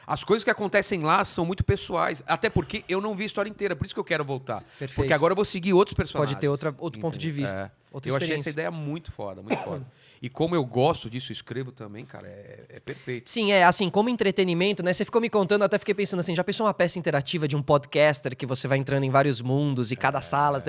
as coisas que acontecem lá são muito pessoais. Até porque eu não vi a história inteira, por isso que eu quero voltar. Perfeito. Porque agora eu vou seguir outros personagens. Pode ter outro ponto de vista. Outra Eu achei experiência. essa ideia muito foda, muito foda. E como eu gosto disso, escrevo também, cara, é perfeito. Sim, assim, como entretenimento, né? Você ficou me contando, eu até fiquei pensando assim, já pensou uma peça interativa de um podcaster que você vai entrando em vários mundos e cada sala...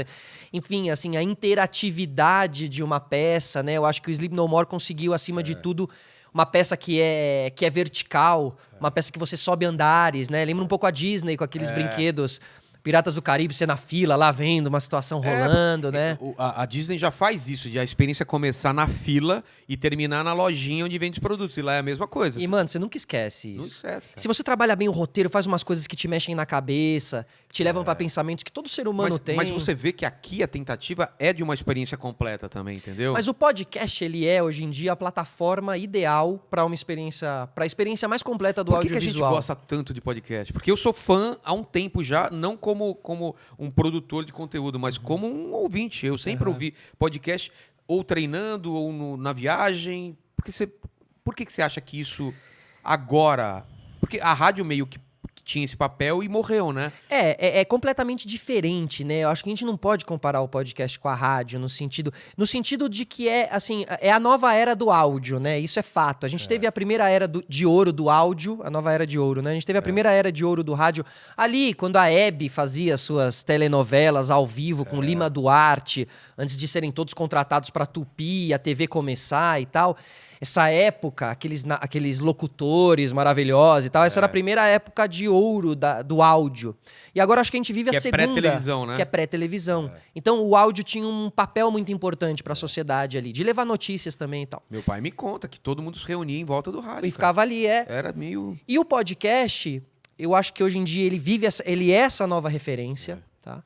Enfim, assim, a interatividade de uma peça, né? Eu acho que o Sleep No More conseguiu, acima de tudo, uma peça que é vertical, uma peça que você sobe andares, né? Lembra um pouco a Disney com aqueles brinquedos... Piratas do Caribe, você na fila, lá vendo uma situação rolando, né? A Disney já faz isso, de a experiência começar na fila e terminar na lojinha onde vende os produtos. E lá é a mesma coisa. E, mano, você nunca esquece isso. Não esquece, cara. Se você trabalha bem o roteiro, faz umas coisas que te mexem na cabeça, que te levam pra pensamentos que todo ser humano tem. Mas você vê que aqui a tentativa é de uma experiência completa também, entendeu? Mas o podcast, ele é, hoje em dia, a plataforma ideal pra uma experiência... Pra experiência mais completa do Por que a gente audiovisual. gosta tanto de podcast? Porque eu sou fã há um tempo já, não como um produtor de conteúdo, mas como um ouvinte. Eu sempre ouvi podcast ou treinando ou na viagem. Por que você acha que isso agora... Porque a rádio meio que tinha esse papel e morreu, né? É completamente diferente, né? Eu acho que a gente não pode comparar o podcast com a rádio no sentido de que assim, é a nova era do áudio, né? Isso é fato. A gente teve a primeira era de ouro do áudio, a nova era de ouro, né? A gente teve a primeira era de ouro do rádio ali, quando a Hebe fazia suas telenovelas ao vivo com Lima Duarte, antes de serem todos contratados para Tupi, a TV começar e tal. Essa época, aqueles locutores maravilhosos e tal, essa era a primeira época de ouro do áudio. E agora acho que a gente vive a segunda. Que é pré-televisão, né? Que é pré-televisão. Então o áudio tinha um papel muito importante para a sociedade ali, de levar notícias também e tal. Meu pai me conta que todo mundo se reunia em volta do rádio. E ficava ali, Era meio... E o podcast, eu acho que hoje em dia ele é essa nova referência, tá?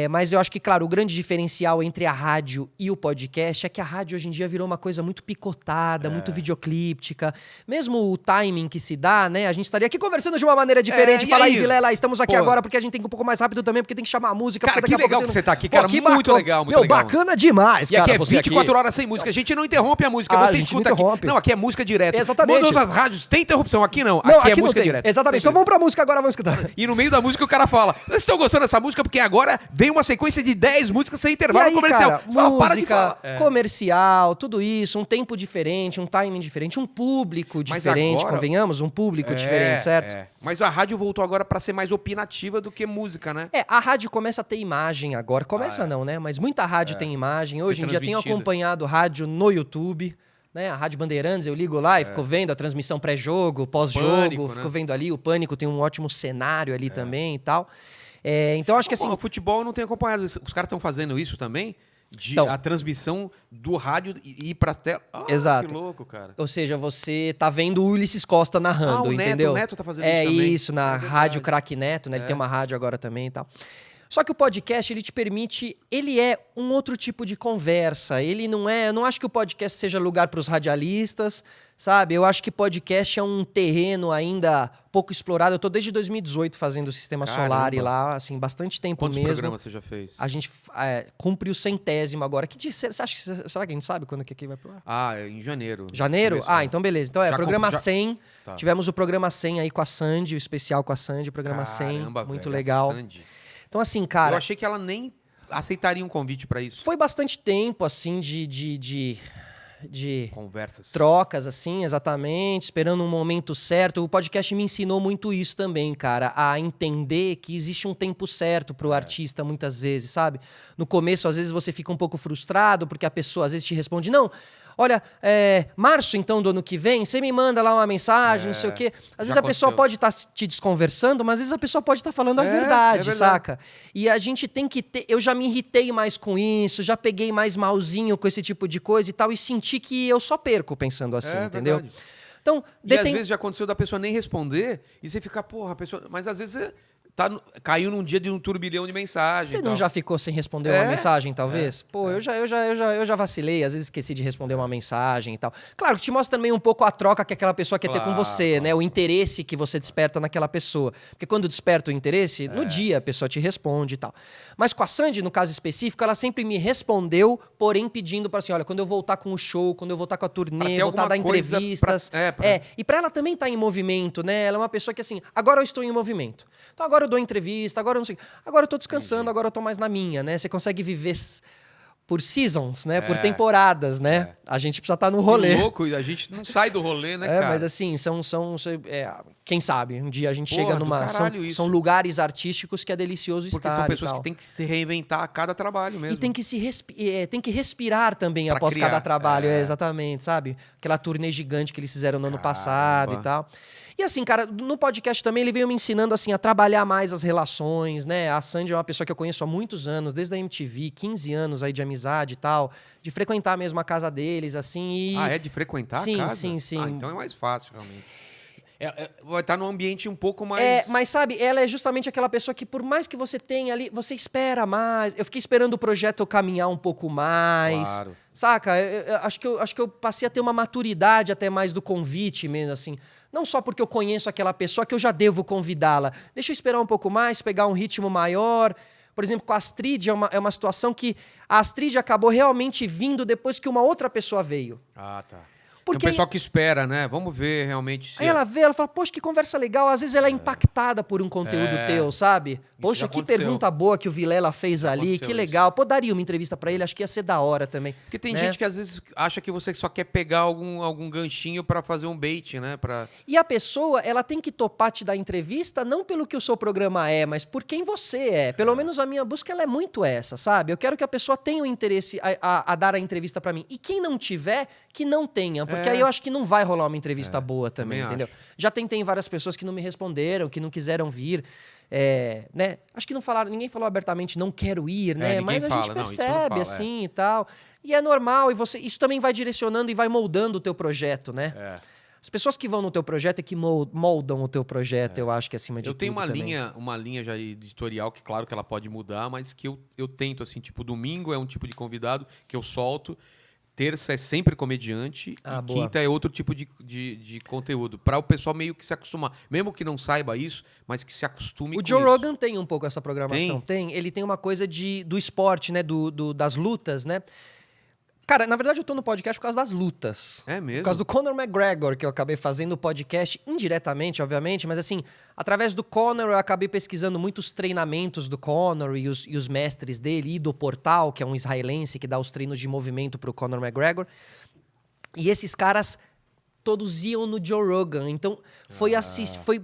Mas eu acho que, claro, o grande diferencial entre a rádio e o podcast é que a rádio hoje em dia virou uma coisa muito picotada, muito videoclíptica. Mesmo o timing que se dá, né? A gente estaria aqui conversando de uma maneira diferente. Fala aí, Vilela, estamos aqui agora porque a gente tem que ir um pouco mais rápido também, porque tem que chamar a música. Cara, que legal que você tá aqui, cara. Muito legal, muito Meu, legal. bacana demais, e cara. E aqui é 24 horas sem música. A gente não interrompe a música. Você escuta aqui. Não, aqui é música direta. Exatamente. Todas as rádios tem interrupção. Aqui não. Não, aqui é música tem. direta. Exatamente. Então vamos pra música agora, vamos escutar. E no meio da música o cara fala: vocês estão gostando dessa música? Porque agora vem uma sequência de 10 músicas sem intervalo comercial. Cara, Fala, para de música, falar. comercial, tudo isso, um tempo diferente, um timing diferente, um público diferente, agora... convenhamos? Um público diferente, certo? Mas a rádio voltou agora para ser mais opinativa do que música, né? A rádio começa a ter imagem agora. Começa não, né? Mas muita rádio tem imagem. Hoje em dia tenho acompanhado rádio no YouTube. Né? A Rádio Bandeirantes, eu ligo lá e fico vendo a transmissão pré-jogo, pós-jogo, fico vendo ali. O Pânico tem um ótimo cenário ali também e tal. Então acho que assim... O futebol eu não tenho acompanhado. Os caras estão fazendo isso também? A transmissão do rádio e ir pra tela. Exato. Que louco, cara. Ou seja, você tá vendo o Ulisses Costa narrando, entendeu? O Neto tá fazendo isso também. Isso, na Rádio Craque Neto, né? Ele tem uma rádio agora também e tal. Só que o podcast, ele te permite... Ele é um outro tipo de conversa. Ele não é... Eu não acho que o podcast seja lugar para os radialistas, sabe? Eu acho que podcast é um terreno ainda pouco explorado. Eu tô desde 2018 fazendo o Sistema Solar e lá, assim, bastante tempo Quantos mesmo. Quantos programas você já fez? A gente cumpre o 100º agora. Que dia? Será que a gente sabe quando que aqui vai pro ar? Em janeiro. Janeiro? Então beleza. Então programa 100. Tá. Tivemos o programa 100 aí com a Sandy, o especial com a Sandy, o programa 100. Muito legal. Sandy. Então, assim, cara... Eu achei que ela nem aceitaria um convite pra isso. Foi bastante tempo, assim, de conversas. Trocas, assim, exatamente, esperando um momento certo. O podcast me ensinou muito isso também, cara, a entender que existe um tempo certo pro artista, muitas vezes, sabe? No começo, às vezes, você fica um pouco frustrado, porque a pessoa, às vezes, te responde, não... Olha, março, então, do ano que vem, você me manda lá uma mensagem, não sei o quê. Às vezes a pessoa pode estar te desconversando, mas às vezes a pessoa pode estar falando a verdade, saca? E a gente tem que ter... Eu já me irritei mais com isso, já peguei mais malzinho com esse tipo de coisa e tal, e senti que eu só perco pensando assim, entendeu? Verdade. Então, às vezes já aconteceu da pessoa nem responder, e você fica, porra, a pessoa... Mas às vezes... caiu num dia de um turbilhão de mensagens. Você e não tal. já ficou sem responder uma mensagem, talvez? Pô, é. eu já vacilei, às vezes esqueci de responder uma mensagem e tal. Claro, que te mostra também um pouco a troca que aquela pessoa quer ter com você, né? O interesse que você desperta naquela pessoa. Porque quando desperta o interesse, no dia a pessoa te responde e tal. Mas com a Sandy, no caso específico, ela sempre me respondeu, porém pedindo para assim, olha, quando eu voltar com o show, quando eu voltar com a turnê, voltar a dar entrevistas. E pra ela também estar em movimento, né? Ela é uma pessoa que assim, agora eu estou em movimento. Então agora eu dou entrevista, agora eu não sei. Agora eu tô descansando, agora eu tô mais na minha, né? Você consegue viver por seasons, né? Por temporadas, né? A gente precisa estar no rolê. Que louco, a gente não sai do rolê, né, cara? Mas assim, quem sabe, um dia a gente chega numa... São lugares artísticos que é delicioso porque estar. Porque são pessoas que têm que se reinventar a cada trabalho mesmo. E tem que respirar também pra após criar. cada trabalho, exatamente, sabe? Aquela turnê gigante que eles fizeram no ano passado e tal. E assim, cara, no podcast também ele veio me ensinando assim a trabalhar mais as relações, né? A Sandy é uma pessoa que eu conheço há muitos anos, desde a MTV, 15 anos aí de amizade e tal, de frequentar mesmo a casa deles, assim. Ah, é de frequentar a casa? Sim. Ah, então é mais fácil, realmente. Vai estar num ambiente um pouco mais... Mas sabe, ela é justamente aquela pessoa que por mais que você tenha ali, você espera mais. Eu fiquei esperando o projeto caminhar um pouco mais. Claro. Saca? Eu acho que eu passei a ter uma maturidade até mais do convite mesmo, assim. Não só porque eu conheço aquela pessoa que eu já devo convidá-la. Deixa eu esperar um pouco mais, pegar um ritmo maior. Por exemplo, com a Astrid é uma situação que a Astrid acabou realmente vindo depois que uma outra pessoa veio. Ah, tá. Porque tem um pessoal que espera, né? Vamos ver realmente. Aí ela vê, ela fala, poxa, que conversa legal. Às vezes ela é impactada por um conteúdo teu, sabe? Poxa, que pergunta boa que o Vilela fez ali, que legal. Pô, daria uma entrevista pra ele, acho que ia ser da hora também. Porque tem gente que às vezes acha que você só quer pegar algum ganchinho pra fazer um bait, né? E a pessoa, ela tem que topar te dar entrevista não pelo que o seu programa é, mas por quem você é. Pelo menos a minha busca ela é muito essa, sabe? Eu quero que a pessoa tenha o interesse a dar a entrevista pra mim. E quem não tiver, que não tenha. Porque aí eu acho que não vai rolar uma entrevista boa também, entendeu? Acho. Já tentei várias pessoas que não me responderam, que não quiseram vir. Né? Acho que não falaram, ninguém falou abertamente, não quero ir, né? Mas a gente percebe assim e tal. E é normal, e isso também vai direcionando e vai moldando o teu projeto, né? As pessoas que vão no teu projeto é que moldam o teu projeto, eu acho que acima de tudo. Eu tenho uma linha já editorial que, claro, que ela pode mudar, mas que eu tento, assim, tipo, domingo é um tipo de convidado que eu solto. Terça é sempre comediante e quinta é outro tipo de conteúdo. Para o pessoal meio que se acostumar. Mesmo que não saiba isso, mas que se acostume com isso. O Joe Rogan tem um pouco essa programação. Tem. Ele tem uma coisa do esporte, né? Das lutas, né? Cara, na verdade eu tô no podcast por causa das lutas. É mesmo? Por causa do Conor McGregor, que eu acabei fazendo o podcast indiretamente, obviamente, mas assim, através do Conor eu acabei pesquisando muitos treinamentos do Conor e os mestres dele, e do Portal, que é um israelense que dá os treinos de movimento pro Conor McGregor. E esses caras todos iam no Joe Rogan. Então, foi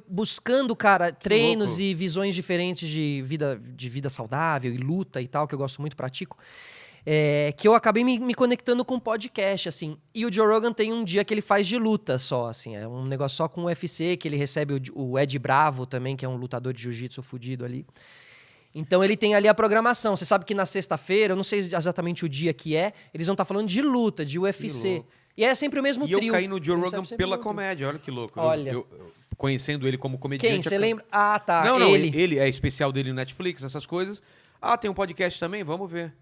buscando, cara, treinos e visões diferentes de vida saudável e luta e tal, que eu gosto muito, pratico. Que eu acabei me conectando com o podcast, assim. E o Joe Rogan tem um dia que ele faz de luta só, assim. É um negócio só com o UFC, que ele recebe o Ed Bravo também, que é um lutador de jiu-jitsu fudido ali. Então ele tem ali a programação. Você sabe que na sexta-feira, eu não sei exatamente o dia que é, eles vão estar falando de luta, de UFC. E é sempre o mesmo trio. E eu caí no Joe Rogan pela comédia, olha que louco. Olha. Eu conhecendo ele como comediante... Quem? Você lembra? Ah, tá. Não, ele é especial dele no Netflix, essas coisas. Ah, tem um podcast também? Vamos ver.